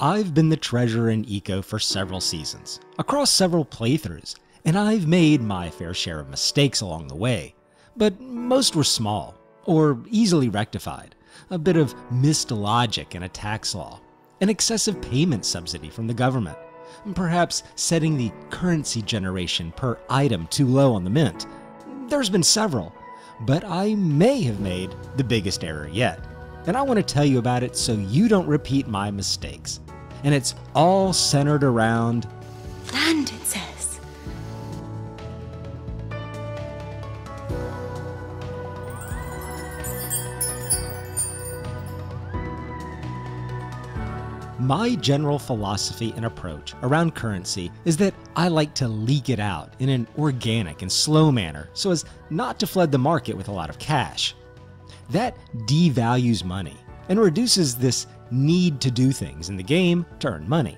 I've been the treasurer in Eco for several seasons, across several playthroughs, and I've made my fair share of mistakes along the way, but most were small, or easily rectified. A bit of missed logic in a tax law, an excessive payment subsidy from the government, perhaps setting the currency generation per item too low on the mint. There's been several, but I may have made the biggest error yet, and I want to tell you about it so you don't repeat my mistakes. And it's all centered around land, it says. My general philosophy and approach around currency is that I like to leak it out in an organic and slow manner so as not to flood the market with a lot of cash. That devalues money and reduces this need to do things in the game to earn money.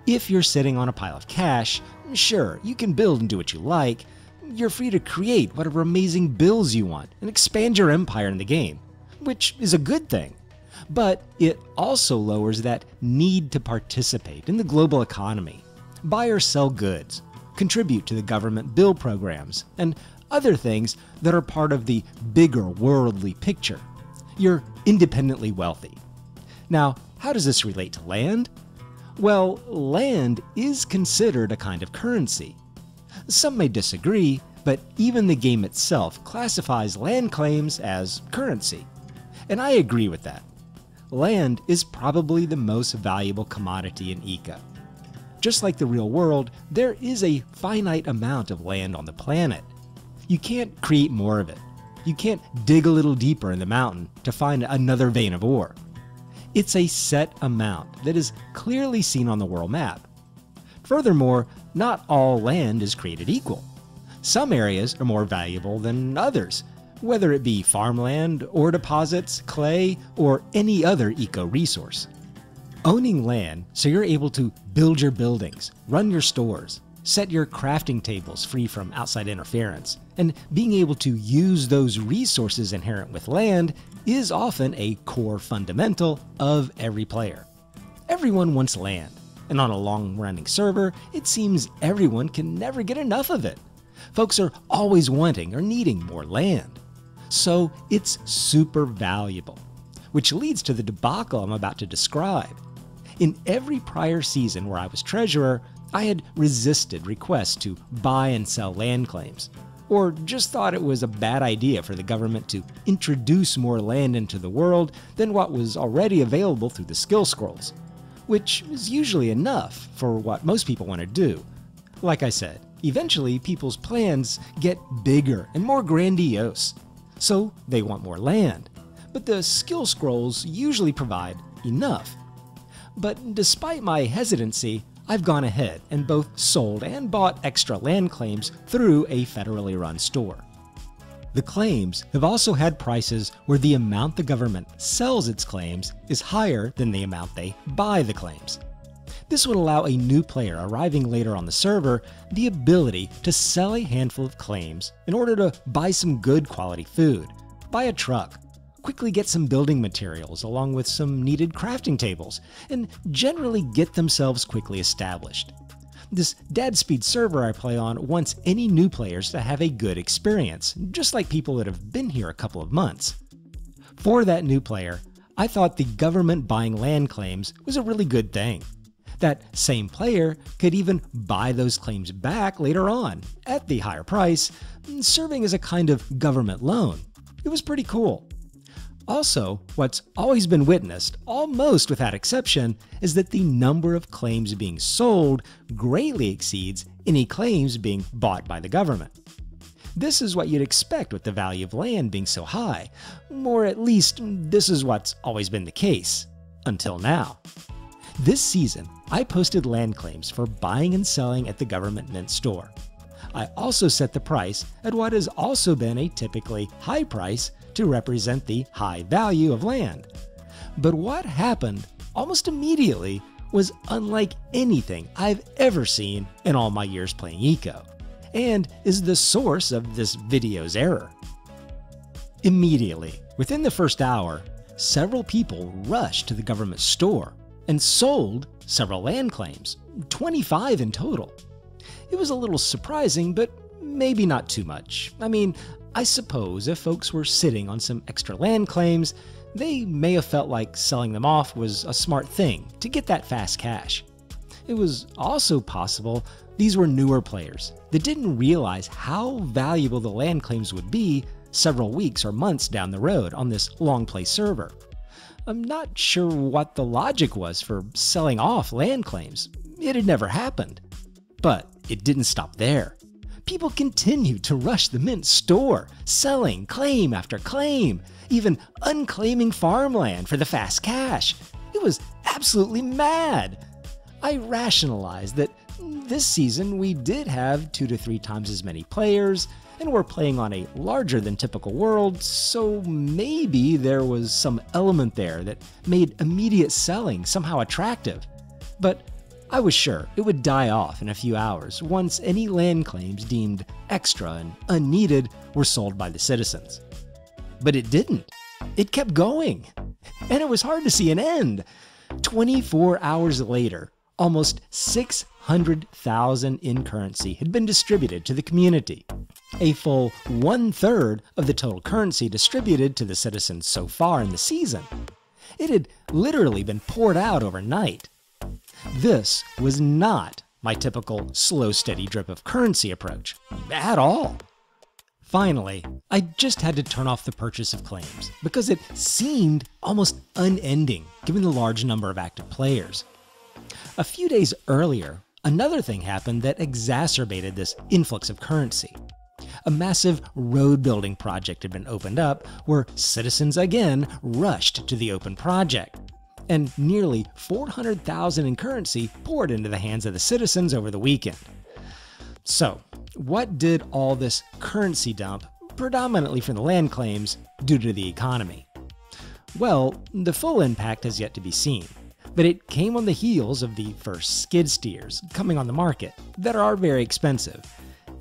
If you're sitting on a pile of cash, sure, you can build and do what you like. You're free to create whatever amazing builds you want and expand your empire in the game, which is a good thing. But it also lowers that need to participate in the global economy, buy or sell goods, contribute to the government bill programs, and other things that are part of the bigger worldly picture. You're independently wealthy. Now, how does this relate to land? Well, land is considered a kind of currency. Some may disagree, but even the game itself classifies land claims as currency. And I agree with that. Land is probably the most valuable commodity in Eco. Just like the real world, there is a finite amount of land on the planet. You can't create more of it. You can't dig a little deeper in the mountain to find another vein of ore. It's a set amount that is clearly seen on the world map. Furthermore, not all land is created equal. Some areas are more valuable than others, whether it be farmland, ore deposits, clay, or any other eco resource. Owning land so you're able to build your buildings, run your stores, set your crafting tables free from outside interference, and being able to use those resources inherent with land is often a core fundamental of every player. Everyone wants land, and on a long-running server, it seems everyone can never get enough of it. Folks are always wanting or needing more land. So it's super valuable, which leads to the debacle I'm about to describe. In every prior season where I was treasurer, I had resisted requests to buy and sell land claims, or just thought it was a bad idea for the government to introduce more land into the world than what was already available through the skill scrolls, which is usually enough for what most people want to do. Like I said, eventually people's plans get bigger and more grandiose. So they want more land, but the skill scrolls usually provide enough. But despite my hesitancy, I've gone ahead and both sold and bought extra land claims through a federally run store. The claims have also had prices where the amount the government sells its claims is higher than the amount they buy the claims. This would allow a new player arriving later on the server the ability to sell a handful of claims in order to buy some good quality food, buy a truck, quickly get some building materials along with some needed crafting tables, and generally get themselves quickly established. This DadSpeed server I play on wants any new players to have a good experience, just like people that have been here a couple of months. For that new player, I thought the government buying land claims was a really good thing. That same player could even buy those claims back later on at the higher price, serving as a kind of government loan. It was pretty cool. Also, what's always been witnessed, almost without exception, is that the number of claims being sold greatly exceeds any claims being bought by the government. This is what you'd expect with the value of land being so high, or at least this is what's always been the case, until now. This season, I posted land claims for buying and selling at the government mint store. I also set the price at what has also been a typically high price to represent the high value of land. But what happened almost immediately was unlike anything I've ever seen in all my years playing Eco, and is the source of this video's error. Immediately, within the first hour, several people rushed to the government store and sold several land claims, 25 in total. It was a little surprising, but maybe not too much. I mean, I suppose if folks were sitting on some extra land claims, they may have felt like selling them off was a smart thing to get that fast cash. It was also possible these were newer players that didn't realize how valuable the land claims would be several weeks or months down the road on this long play server. I'm not sure what the logic was for selling off land claims. It had never happened. But it didn't stop there. People continued to rush the Mint store, selling claim after claim, even unclaiming farmland for the fast cash. It was absolutely mad. I rationalized that this season we did have 2 to 3 times as many players, and we're playing on a larger than typical world, so maybe there was some element there that made immediate selling somehow attractive. But I was sure it would die off in a few hours once any land claims deemed extra and unneeded were sold by the citizens. But it didn't. It kept going. And it was hard to see an end. 24 hours later, almost 600,000 in currency had been distributed to the community. A full 1/3 of the total currency distributed to the citizens so far in the season. It had literally been poured out overnight. This was not my typical slow, steady drip of currency approach at all. Finally, I just had to turn off the purchase of claims because it seemed almost unending given the large number of active players. A few days earlier, another thing happened that exacerbated this influx of currency. A massive road building project had been opened up where citizens again rushed to the open project, and nearly 400,000 in currency poured into the hands of the citizens over the weekend. So, what did all this currency dump, predominantly from the land claims, do to the economy? Well, the full impact has yet to be seen, but it came on the heels of the first skid steers coming on the market that are very expensive,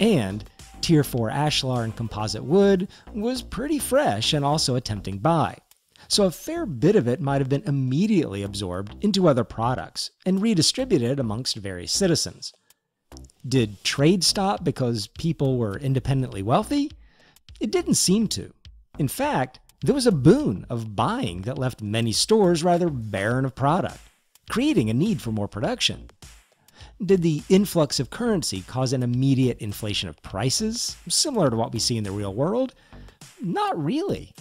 and Tier 4 ashlar and composite wood was pretty fresh and also a tempting buy. So a fair bit of it might have been immediately absorbed into other products and redistributed amongst various citizens. Did trade stop because people were independently wealthy? It didn't seem to. In fact, there was a boon of buying that left many stores rather barren of product, creating a need for more production. Did the influx of currency cause an immediate inflation of prices, similar to what we see in the real world? Not really.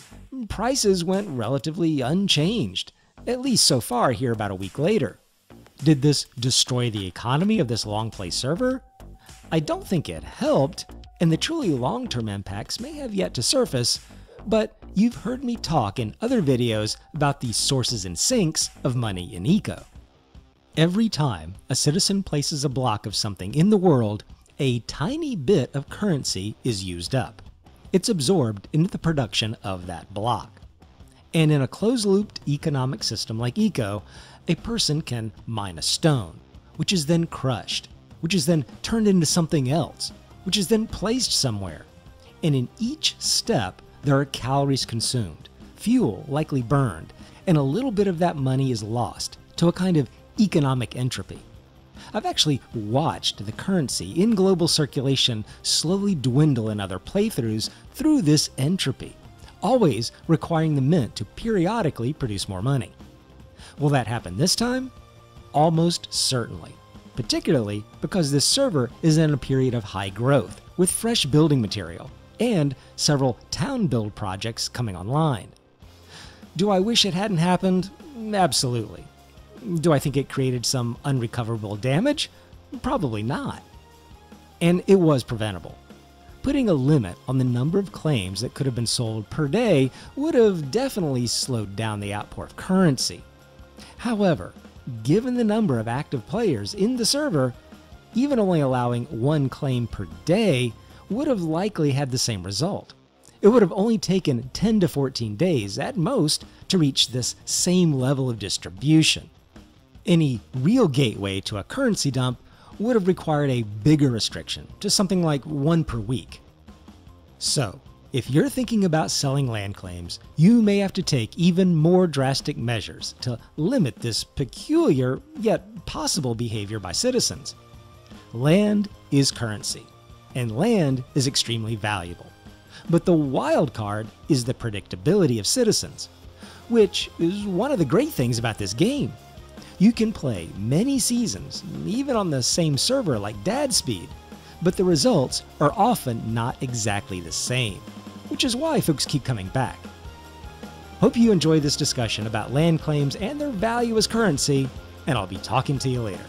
Prices went relatively unchanged, at least so far here about a week later. Did this destroy the economy of this long play server? I don't think it helped, and the truly long-term impacts may have yet to surface, but you've heard me talk in other videos about the sources and sinks of money in eco. Every time a citizen places a block of something in the world, a tiny bit of currency is used up. It's absorbed into the production of that block. And in a closed-looped economic system like eco, a person can mine a stone, which is then crushed, which is then turned into something else, which is then placed somewhere. And in each step, there are calories consumed, fuel likely burned, and a little bit of that money is lost to a kind of economic entropy. I've actually watched the currency in global circulation slowly dwindle in other playthroughs through this entropy, always requiring the mint to periodically produce more money. Will that happen this time? Almost certainly, particularly because this server is in a period of high growth with fresh building material and several town build projects coming online. Do I wish it hadn't happened? Absolutely. Do I think it created some unrecoverable damage? Probably not. And it was preventable. Putting a limit on the number of claims that could have been sold per day would have definitely slowed down the outpour of currency. However, given the number of active players in the server, even only allowing 1 claim per day would have likely had the same result. It would have only taken 10 to 14 days at most to reach this same level of distribution. Any real gateway to a currency dump would have required a bigger restriction to something like 1 per week. So, If you're thinking about selling land claims, you may have to take even more drastic measures to limit this peculiar yet possible behavior by citizens. Land is currency, and land is extremely valuable. But the wild card is the predictability of citizens, which is one of the great things about this game. You can play many seasons, even on the same server like DadSpeed, but the results are often not exactly the same, which is why folks keep coming back. Hope you enjoy this discussion about land claims and their value as currency, and I'll be talking to you later.